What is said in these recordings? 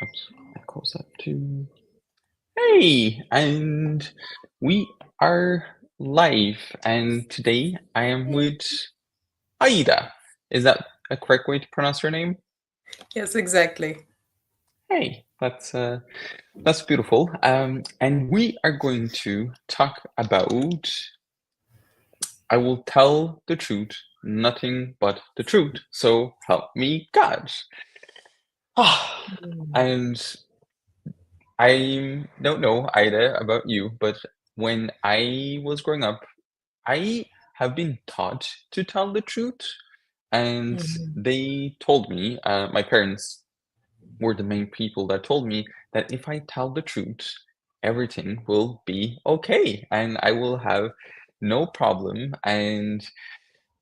Oops, I'll close that too. Hey, and we are live, and today I am with Aida. Is that a correct way to pronounce your name? Yes, exactly. Hey, that's beautiful. And we are going to talk about I will tell the truth, nothing but the truth. So help me God. Mm. And I don't know either about you, but when I was growing up, I have been taught to tell the truth, and Mhm. they told me, my parents were the main people that told me that if I tell the truth, everything will be okay, and I will have no problem. And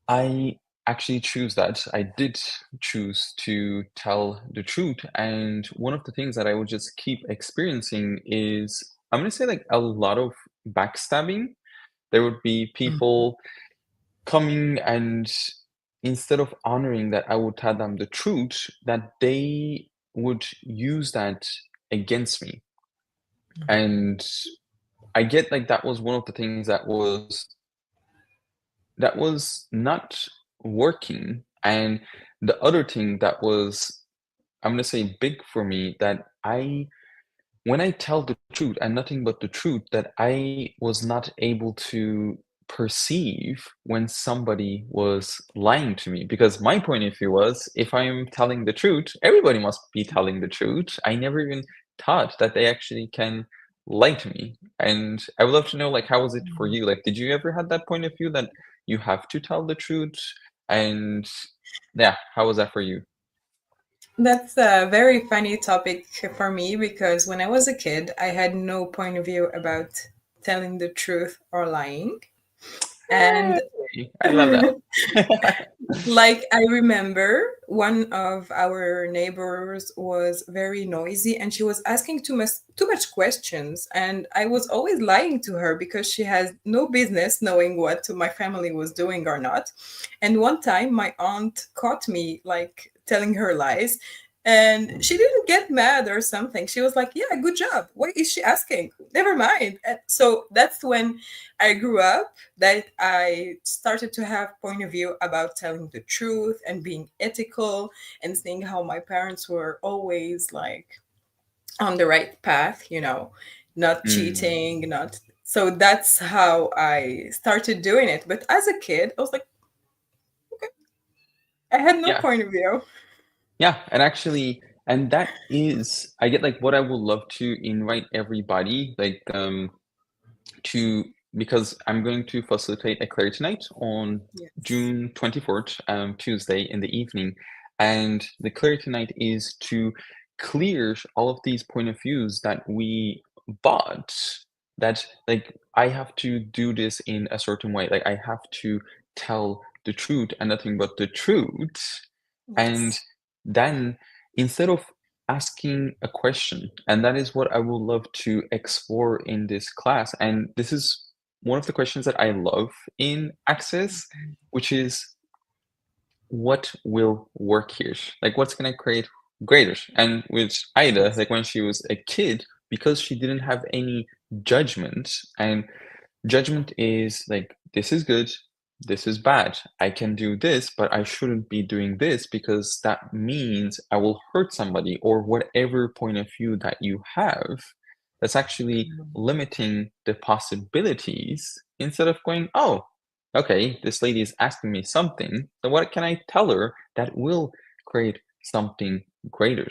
I actually choose that. I did choose to tell the truth. And one of the things that I would just keep experiencing is, I'm going to say, like a lot of backstabbing. There would be Mhm. people coming and instead of honoring that I would tell them the truth, that they would use that against me. And I get like that was one of the things that was not working. And the other thing that was, I'm gonna say, big for me, that I when I tell the truth and nothing but the truth, that I was not able to perceive when somebody was lying to me. Because my point of view was, if I am telling the truth, everybody must be telling the truth. I never even thought that they actually can lie to me. And I would love to know, like, how was it for Mhm. you? Like, did you ever had that point of view that you have to tell the truth? And yeah, how was that for you? That's a very funny topic for me because when I was a kid, I had no point of view about telling the truth or lying. And Hey, I love that. like I remember one of our neighbors was very noisy and she was asking too much questions and I was always lying to her because she has no business knowing what my family was doing or not. And one time my aunt caught me like telling her lies and she didn't get mad or something. She was like, "Yeah, good job. What is she asking? Never mind." And so that's when I grew up that I started to have point of view about telling the truth and being ethical and seeing how my parents were always like on the right path, not Mm, cheating, not so that's how I started doing it. But as a kid, I was like, okay, I had no yeah. point of view. Yeah, and actually, and that is, I get like what I would love to invite everybody, like, to, because I'm going to facilitate a Clarity Night on Yes. June 24th, Tuesday in the evening. And the Clarity Night is to clear all of these point of views that we bought, that like I have to do this in a certain way. Like I have to tell the truth and nothing but the truth. And Yes. then instead of asking a question, and that is what I would love to explore in this class. And this is one of the questions that I love in Access, which is, what will work here? Like, what's going to create greater? And with Ida, Yes. like when she was a kid, because she didn't have any judgment, and judgment is like, this is good, this is bad. I can do this, but I shouldn't be doing this because that means I will hurt somebody, or whatever point of view that you have that's actually limiting the possibilities, instead of going, oh, okay, this lady is asking me something, so what can I tell her that will create something greater?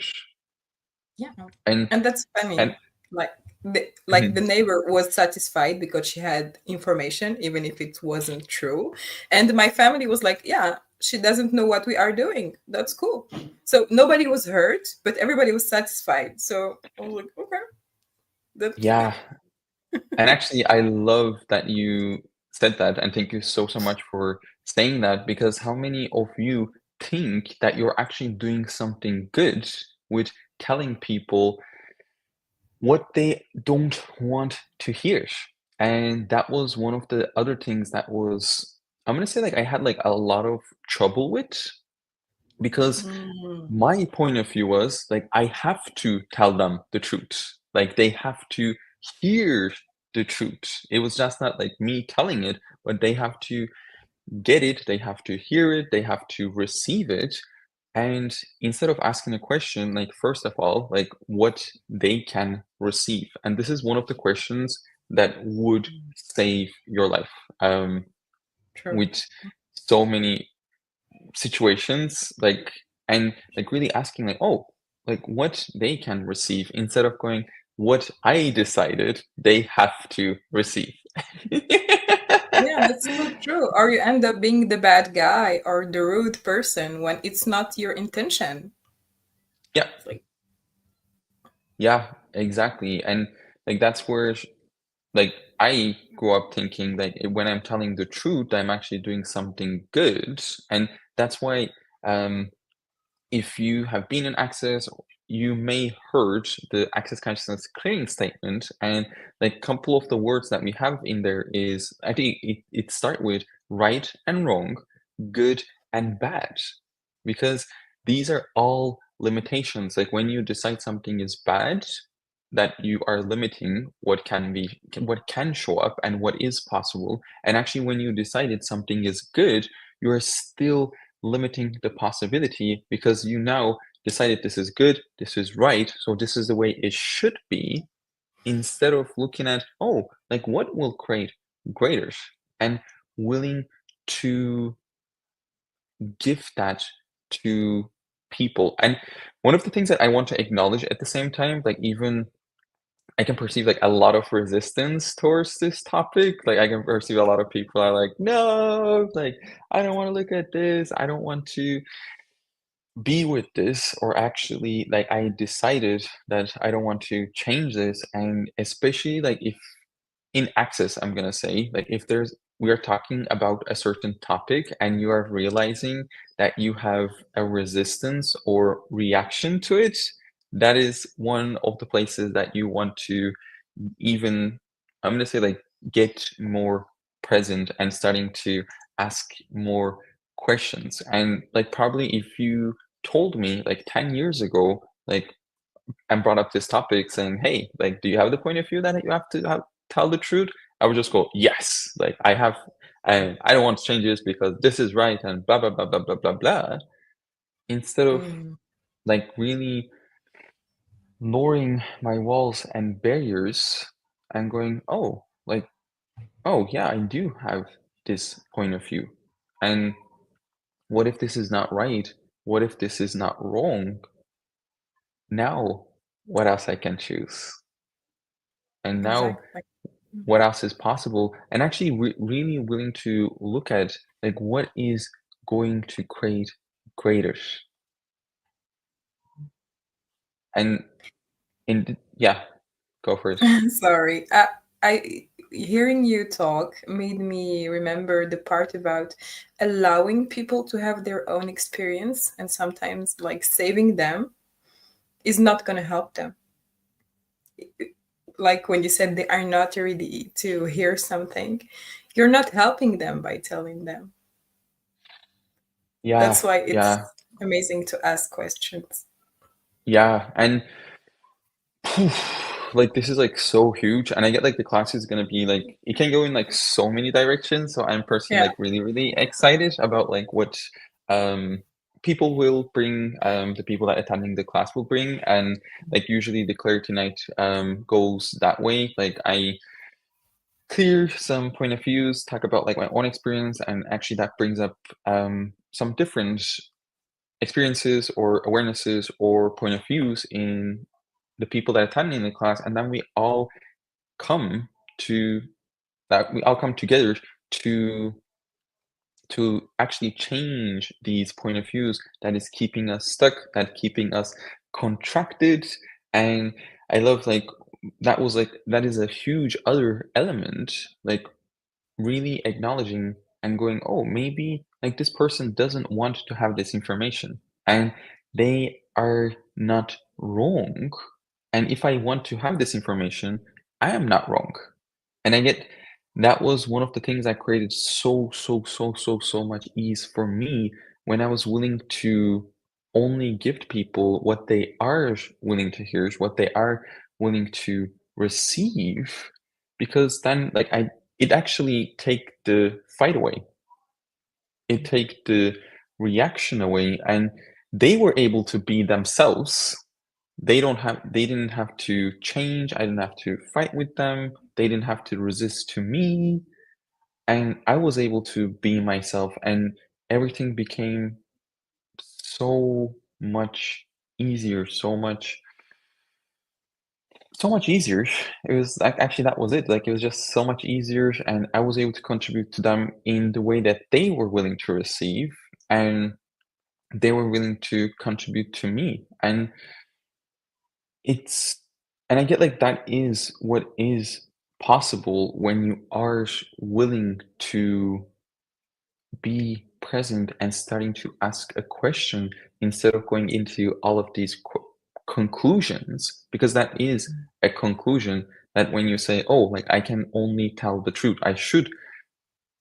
Yeah. And And that's funny. and Like the mhm. neighbor was satisfied because she had information, even if it wasn't true. And my family was like, "Yeah, she doesn't know what we are doing. That's cool." So nobody was hurt, but everybody was satisfied. So I was like, "Okay, that's Yeah, and actually, I love that you said that, and thank you so much for saying that, because how many of you think that you're actually doing something good with telling people what they don't want to hear? And that was one of the other things that was, I'm gonna say, like I had like a lot of trouble with, because Mm. my point of view was like I have to tell them the truth. Like they have to hear the truth. It was just not like me telling it, but they have to get it, they have to hear it, they have to receive it. And instead of asking a question, like first of all, like what they can receive. And this is one of the questions that would Mm. save your life. True. With so many situations, like and like really asking like, oh, like what they can receive instead of going, what I decided they have to receive. Yeah, that's so true. Or you end up being the bad guy or the rude person when it's not your intention. Yeah, It's like, yeah, exactly. And like that's where like I grew up thinking like when I'm telling the truth, I'm actually doing something good. And that's why if you have been in Access, you may heard the Access Consciousness clearing statement, and like a couple of the words that we have in there is I think it start with right and wrong, good and bad, because these are all limitations. Like when you decide something is bad, that you are limiting what can be, what can show up, and what is possible. And actually, when you decided something is good, you are still limiting the possibility because you now decided this is good, this is right, so this is the way it should be, instead of looking at, oh, like what will create greater and willing to give that to people. And one of the things that I want to acknowledge at the same time, like even I can perceive like a lot of resistance towards this topic. Like I can perceive a lot of people are like, no, like I don't want to look at this. I don't want to be with this, or actually like I decided that I don't want to change this. And especially like if in Access, I'm gonna say, like if there's we are talking about a certain topic and you are realizing that you have a resistance or reaction to it, that is one of the places that you want to even, I'm gonna say, like get more present and starting to ask more questions. And like probably if you told me like 10 years ago, like and brought up this topic saying, "Hey, like, do you have the point of view that you have to tell the truth?" I would just go, "Yes, like I have, and I don't want to change this because this is right," and blah blah blah blah blah blah blah. Instead of mm, like really lowering my walls and barriers and going, "Oh, like, oh yeah, I do have this point of view, and what if this is not right? What if this is not wrong? Now, what else I can choose?" And now exactly. Mm. what else is possible, and actually really willing to look at like what is going to create greater. And yeah, go for it. Sorry. I hearing you talk made me remember the part about allowing people to have their own experience and sometimes like saving them is not going to help them. Like when you said they are not ready to hear something, you're not helping them by telling them. That's Yeah, why yeah, it's amazing to ask questions. yeah. And phew, like this is like so huge, and I get like the class is gonna be like it can go in like so many directions. So I'm personally Yeah. like really excited about like what um people will bring, the people that attending the class will bring. And like usually the clarity night goes that way. Like I clear some point of views, talk about like my own experience, and actually that brings up some different experiences or awarenesses or point of views in the people that attend in the class, and then come to we all come together to actually change these point of views that is keeping us stuck, that keeping us contracted. And I love like that is a huge other element, like really acknowledging and going, oh, maybe like this person doesn't want to have this information, and they are not wrong. And if I want to have this information, I am not wrong. And I get that was one of the things that created so much ease for me when I was willing to only give people what they are willing to hear, what they are willing to receive, because then like I it actually take the fight away. It take the reaction away, and they were able to be themselves. They didn't have to change. I didn't have to fight with them. They didn't have to resist to me, and I was able to be myself, and everything became so much easier, so much easier. It was like actually that was it. Like it was just so much easier, and I was able to contribute to them in the way that they were willing to receive, and they were willing to contribute to me. And it's and I get like that is what is possible when you are willing to be present and starting to ask a question instead of going into all of these conclusions, because that is a conclusion that when you say, oh, like I can only tell the truth, I should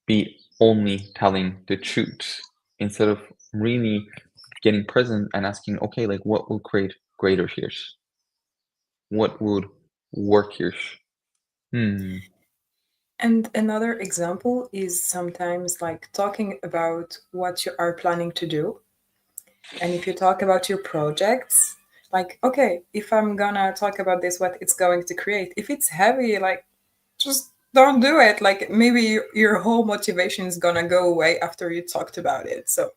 be only telling the truth, instead of really getting present and asking, okay, like what will create greater here, what would work here. Hmm. And another example is sometimes like talking about what you are planning to do. And if you talk about your projects, like, okay, if I'm gonna talk about this, what it's going to create, if it's heavy, like, just don't do it. Like, maybe your whole motivation is gonna go away after you talked about it. So,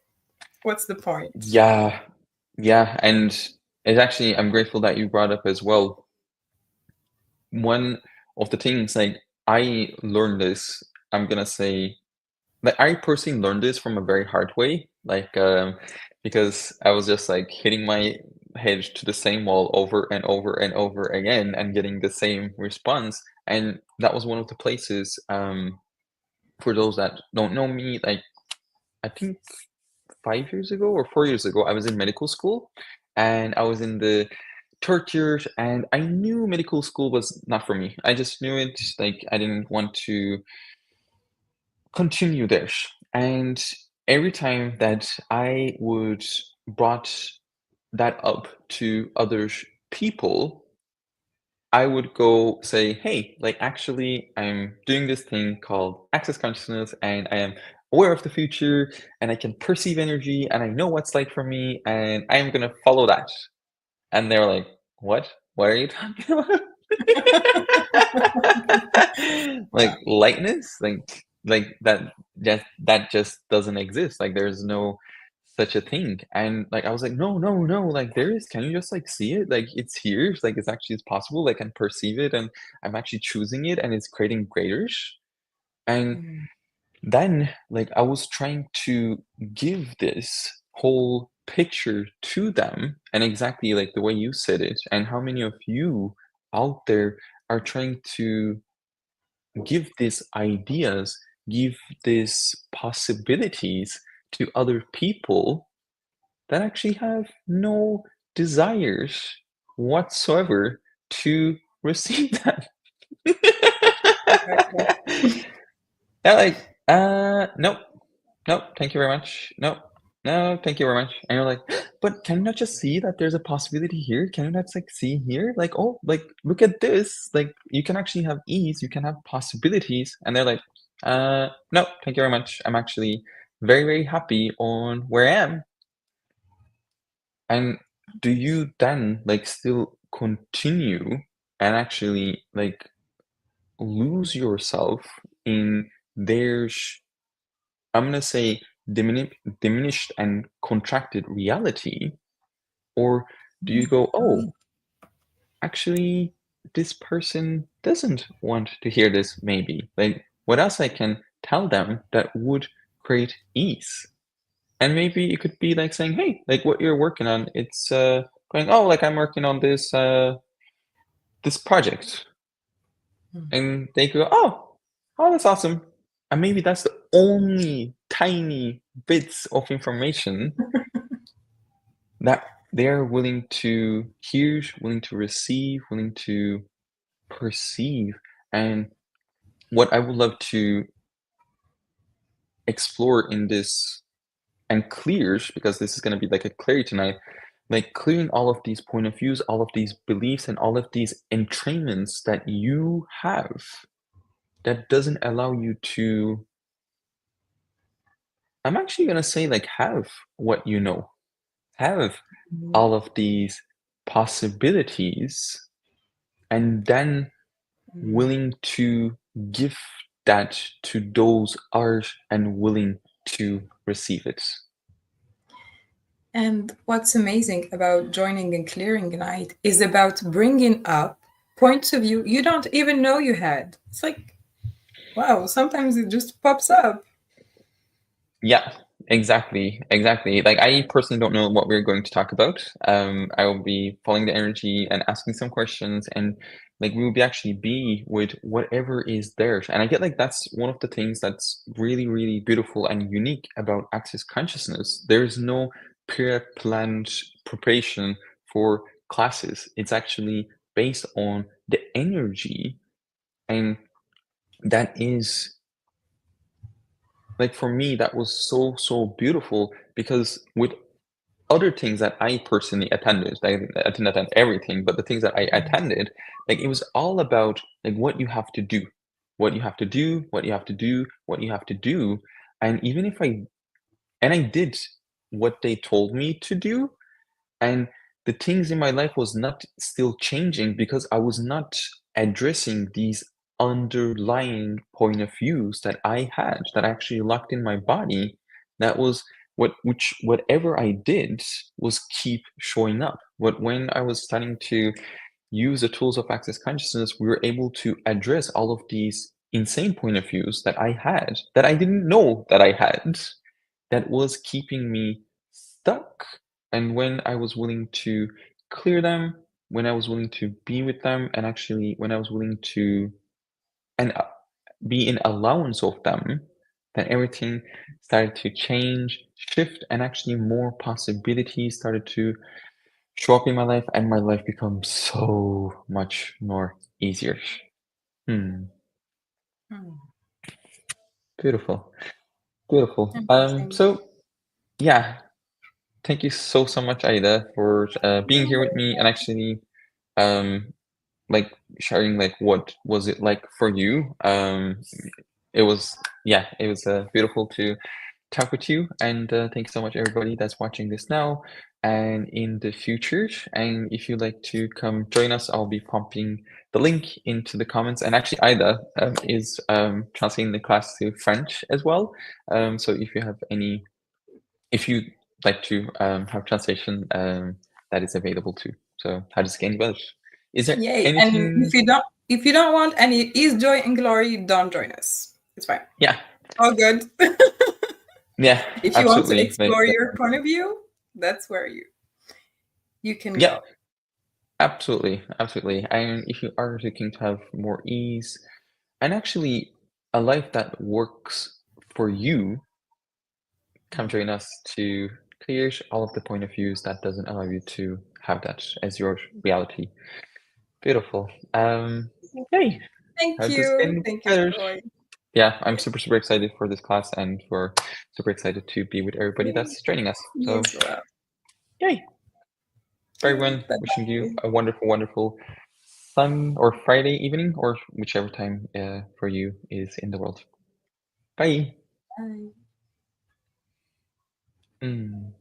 what's the point? Yeah, yeah, and it's actually I'm grateful that you brought up as well. One of the things like I learned this, I'm gonna say, like I personally learned this from a very hard way, like because I was just like hitting my head to the same wall over and over and over again and getting the same response. And that was one of the places, for those that don't know me, like I think 5 years ago or 4 years ago, I was in medical school, and I was in the third year, and I knew medical school was not for me. I just knew it. Like I didn't want to continue there. And every time that I would brought that up to other people, I would go say, "Hey, like actually, I'm doing this thing called access consciousness, and I am aware of the future, and I can perceive energy, and I know what's like for me, and I am gonna follow that." And they're like, "What? What are you talking about?" Like lightness, like that just doesn't exist. Like there's no such a thing. And like I was like, no, no, no, like there is. Can you just like see it? Like it's here. Like it's actually it's possible. Like I can perceive it, and I'm actually choosing it, and it's creating graders. And Mm. then like I was trying to give this whole picture to them, and exactly like the way you said it, and how many of you out there are trying to give these ideas, give these possibilities to other people that actually have no desires whatsoever to receive that. Exactly. They're like, nope, nope, thank you very much. Nope, no, thank you very much. And you're like, but can you not just see that there's a possibility here? Can you not like see here? Like, oh, like look at this. Like you can actually have ease, you can have possibilities. And they're like, no, thank you very much. I'm actually very, very happy on where I am. And do you then like still continue and actually like lose yourself in their I'm gonna say diminished and contracted reality, or do you go, oh, actually, this person doesn't want to hear this, maybe? Like, what else I can tell them that would create ease? And maybe it could be like saying, hey, like what you're working on, it's going, oh, like I'm working on this project. Mm. And they go, oh, oh, that's awesome. And maybe that's the only tiny bits of information that they're willing to hear, willing to receive, willing to perceive. And what I would love to explore in this and clears, because this is going to be like a clarity tonight, like clearing all of these point of views, all of these beliefs, and all of these entrainments that you have that doesn't allow you to, I'm actually going to say, like, have what you know, have Mhm. all of these possibilities, and then Mhm. willing to give that to those are and willing to receive it. And what's amazing about joining and clearing night is about bringing up points of view you don't even know you had. It's like, wow, sometimes it just pops up. Yeah, exactly. Like, I personally don't know what we're going to talk about. I will be following the energy and asking some questions, and like we will be actually be with whatever is there. And I get like that's one of the things that's really, really beautiful and unique about Access Consciousness. There's no pre-planned preparation for classes. It's actually based on the energy, and that is like for me, that was so, so beautiful because with other things that I personally attended, like, I didn't attend everything, but the things that I attended, like it was all about like what you have to do, what you have to do, what you have to do, what you have to do. And even if I did what they told me to do, and the things in my life was not still changing because I was not addressing these underlying point of views that I had that actually locked in my body. That was whatever I did was keep showing up. But when I was starting to use the tools of Access Consciousness, we were able to address all of these insane point of views that I had that I didn't know that I had, that was keeping me stuck. And when I was willing to clear them, when I was willing to be with them, and actually when I was willing to and be in allowance of them, then everything started to change, shift, and actually more possibilities started to show up in my life, and my life becomes so much more easier. Hmm. Hmm. Beautiful. Beautiful. Amazing. So yeah, thank you so, so much, Aida, for being here with me and actually um like sharing like what was it like for you. It was, yeah, it was beautiful to talk with you, and thank you so much everybody that's watching this now and in the future. And if you'd like to come join us, I'll be pumping the link into the comments. And actually Ida is translating the class to French as well, so if you have any, if you like to have translation, that is available too. So how does it get in Welsh? Is there Yay. And anything? if you don't want any Is Joy and Glory, don't join us. It's fine. Yeah, All good. yeah, If you want to absolutely. explore your point of view, that's where you can Yeah, go. absolutely. And if you are looking to have more ease and actually a life that works for you, come join us to clear all of the point of views that doesn't allow you to have that as your reality. Beautiful. Okay, Thank how does you. getting Thank you, better? Joy. Yeah, I'm Yes. super excited for this class and for super excited to be with everybody Yay. that's joining us. Me So, as well. yay. For Yay. everyone, Bye wishing you bye. a wonderful, wonderful sun or Friday evening or whichever time for you is in the world. Bye. Bye. Mm.